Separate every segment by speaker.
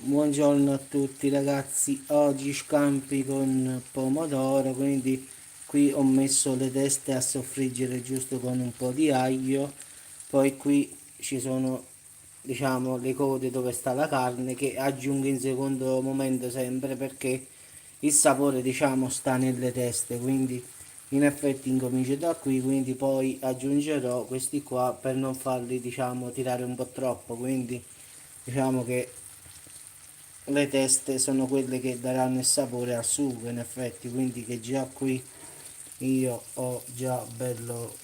Speaker 1: Buongiorno a tutti ragazzi, oggi scampi con pomodoro, quindi qui ho messo le teste a soffriggere giusto con un po' di aglio, poi qui ci sono diciamo le code dove sta la carne che aggiungo in secondo momento sempre perché il sapore diciamo sta nelle teste, quindi in effetti incomincio da qui, quindi poi aggiungerò questi qua per non farli diciamo tirare un po' troppo, quindi diciamo che le teste sono quelle che daranno il sapore al sugo in effetti, quindi che già qui io ho già bello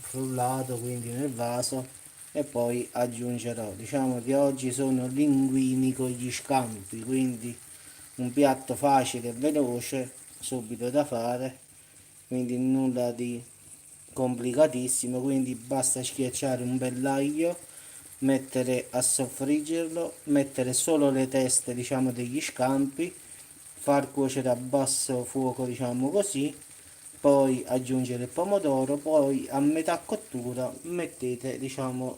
Speaker 1: frullato quindi nel vaso e poi aggiungerò, diciamo che oggi sono linguini con gli scampi, quindi un piatto facile e veloce, subito da fare, quindi nulla di complicatissimo, quindi basta schiacciare un bell'aglio, mettere a soffriggerlo, mettere solo le teste diciamo degli scampi, far cuocere a basso fuoco diciamo così, poi aggiungere il pomodoro, poi a metà cottura mettete diciamo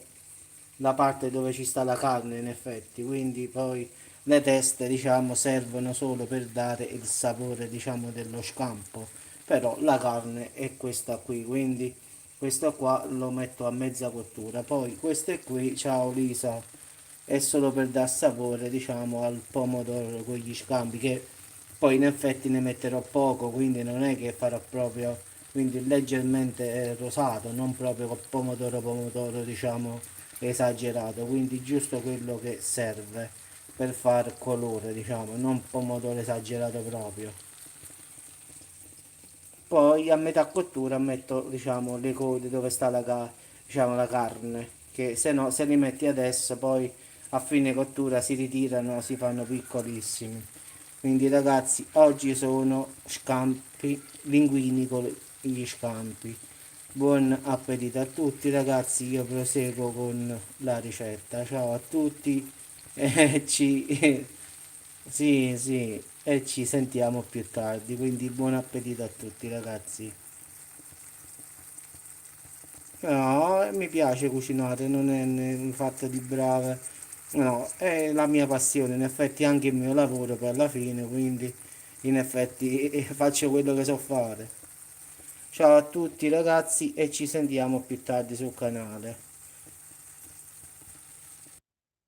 Speaker 1: la parte dove ci sta la carne in effetti, quindi poi le teste diciamo servono solo per dare il sapore diciamo dello scampo, però la carne è questa qui, quindi questo qua lo metto a mezza cottura, poi queste qui, ciao Lisa, è solo per dar sapore diciamo al pomodoro con gli scampi che poi in effetti ne metterò poco, quindi non è che farò proprio, quindi leggermente rosato, non proprio con pomodoro diciamo esagerato, quindi giusto quello che serve per far colore, diciamo, non pomodoro esagerato proprio. Poi a metà cottura metto, diciamo, le code dove sta diciamo, la carne, che se no se li metti adesso poi a fine cottura si ritirano, si fanno piccolissimi. Quindi ragazzi, oggi sono scampi, linguini con gli scampi. Buon appetito a tutti ragazzi, io proseguo con la ricetta. Ciao a tutti e sì, sì, e ci sentiamo più tardi, quindi buon appetito a tutti ragazzi. No, mi piace cucinare, non è un fatto di brave, no, è la mia passione, in effetti anche il mio lavoro per la fine, quindi in effetti faccio quello che so fare. Ciao a tutti ragazzi e ci sentiamo più tardi sul canale.